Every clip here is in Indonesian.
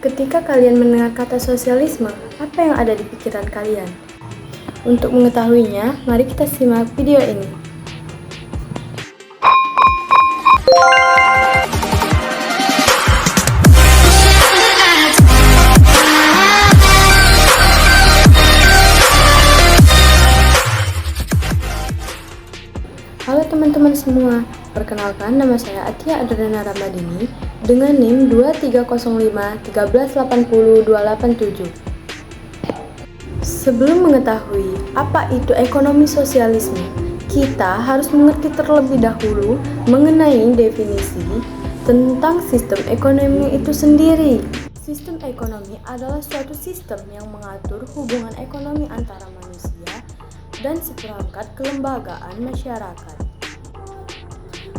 Ketika kalian mendengar kata sosialisme, apa yang ada di pikiran kalian? Untuk mengetahuinya, mari kita simak video ini. Halo teman-teman semua, perkenalkan nama saya Atia Adriana Ramadini dengan NIM 230513802887. Sebelum mengetahui apa itu ekonomi sosialisme, kita harus mengerti terlebih dahulu mengenai definisi tentang sistem ekonomi itu sendiri. Sistem ekonomi adalah suatu sistem yang mengatur hubungan ekonomi antara manusia dan seperangkat kelembagaan masyarakat.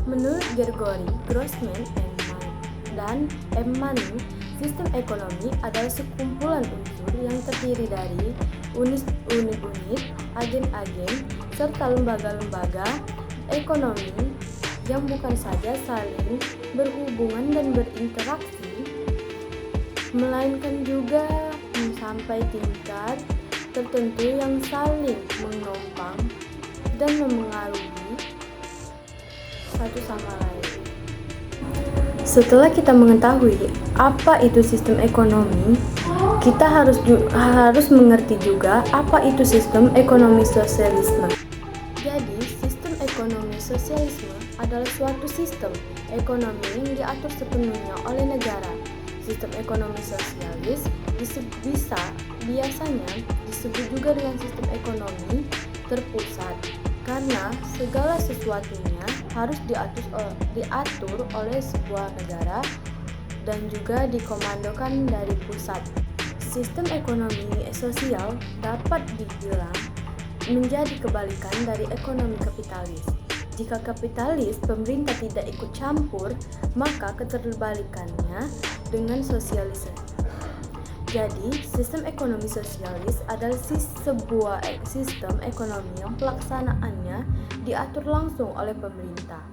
Menurut Gregory Grossman dan M. Manning, sistem ekonomi adalah sekumpulan unsur yang terdiri dari unit-unit, agen-agen, serta lembaga-lembaga ekonomi yang bukan saja saling berhubungan dan berinteraksi, melainkan juga sampai tingkat tertentu yang saling menopang dan memengaruhi satu sama lain. Setelah kita mengetahui apa itu sistem ekonomi, kita harus mengerti juga apa itu sistem ekonomi sosialisme. Jadi, sistem ekonomi sosialisme adalah suatu sistem ekonomi yang diatur sepenuhnya oleh negara. Sistem ekonomi sosialis biasanya disebut juga dengan sistem ekonomi terpusat karena segala sesuatunya harus diatur oleh sebuah negara dan juga dikomandokan dari pusat. Sistem ekonomi sosial dapat dibilang menjadi kebalikan dari ekonomi kapitalis. Jika kapitalis, pemerintah tidak ikut campur, maka keterbalikannya dengan sosialisme. Jadi, sistem ekonomi sosialis adalah sebuah sistem ekonomi yang pelaksanaannya diatur langsung oleh pemerintah.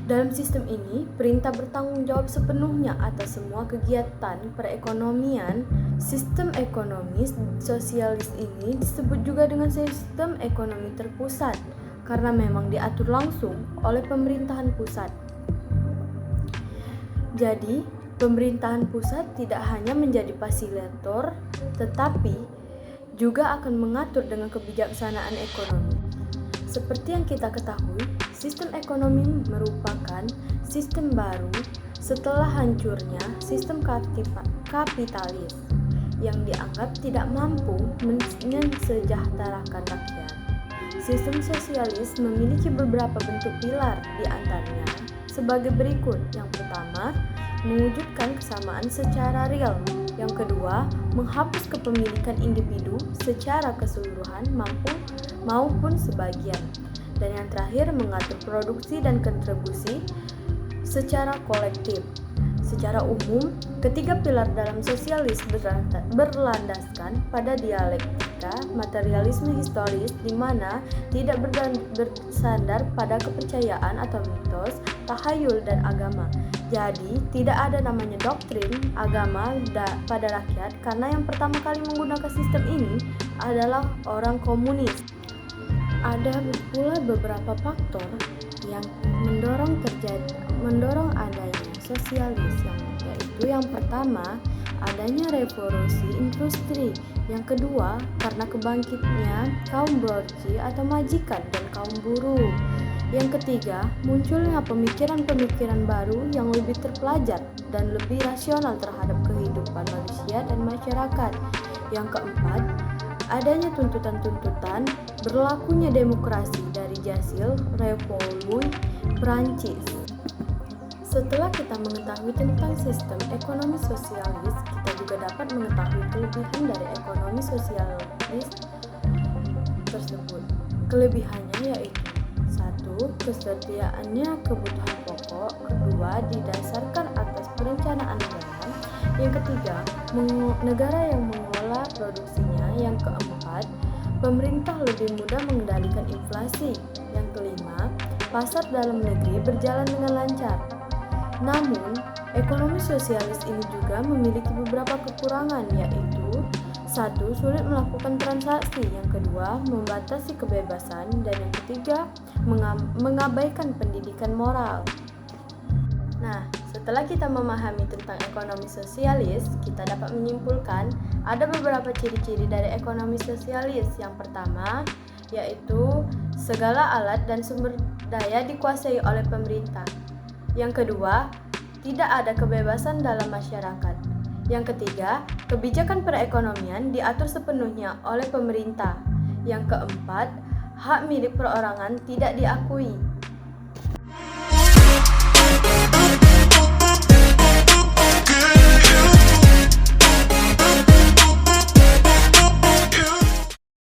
Dalam sistem ini, perintah bertanggung jawab sepenuhnya atas semua kegiatan perekonomian. Sistem ekonomi sosialis ini disebut juga dengan sistem ekonomi terpusat karena memang diatur langsung oleh pemerintahan pusat. Jadi, pemerintahan pusat tidak hanya menjadi fasilitator, tetapi juga akan mengatur dengan kebijaksanaan ekonomi. Seperti yang kita ketahui, sistem ekonomi merupakan sistem baru setelah hancurnya sistem kapitalis yang dianggap tidak mampu mensejahterakan rakyat. Sistem sosialis memiliki beberapa bentuk pilar, di antaranya sebagai berikut. Yang pertama, mewujudkan kesamaan secara real. Yang kedua, menghapus kepemilikan individu secara keseluruhan maupun sebagian. Dan yang terakhir, mengatur produksi dan kontribusi secara kolektif. Secara umum, ketiga pilar dalam sosialis berlandaskan pada dialektika materialisme historis, di mana tidak bersandar pada kepercayaan atau mitos, tahayul, dan agama. Jadi, tidak ada namanya doktrin agama pada rakyat karena yang pertama kali menggunakan sistem ini adalah orang komunis. Ada pula beberapa faktor yang mendorong adanya sosialis, yaitu yang pertama, adanya revolusi industri. Yang kedua, karena kebangkitnya kaum buruh atau majikan dan kaum buruh. Yang ketiga, munculnya pemikiran-pemikiran baru yang lebih terpelajar dan lebih rasional terhadap kehidupan manusia dan masyarakat. Yang keempat, adanya tuntutan-tuntutan berlakunya demokrasi dari hasil revolusi Prancis. Setelah kita mengetahui tentang sistem ekonomi sosialis, kita juga dapat mengetahui kelebihan dari ekonomi sosialis tersebut. Kelebihannya yaitu: 1. Kesediaannya kebutuhan pokok. Kedua, didasarkan atas perencanaan negara. Yang ketiga, negara yang mengelola produksinya. Yang keempat, pemerintah lebih mudah mengendalikan inflasi. Yang kelima, pasar dalam negeri berjalan dengan lancar. Namun, Ekonomi sosialis ini juga memiliki beberapa kekurangan, yaitu: 1. Sulit melakukan transaksi. Yang kedua, membatasi kebebasan. Dan yang ketiga, mengabaikan pendidikan moral. Nah, setelah kita memahami tentang ekonomi sosialis, kita dapat menyimpulkan ada beberapa ciri-ciri dari ekonomi sosialis. Yang pertama, yaitu segala alat dan sumber daya dikuasai oleh pemerintah. Yang kedua, tidak ada kebebasan dalam masyarakat. Yang ketiga, kebijakan perekonomian diatur sepenuhnya oleh pemerintah. Yang keempat, hak milik perorangan tidak diakui.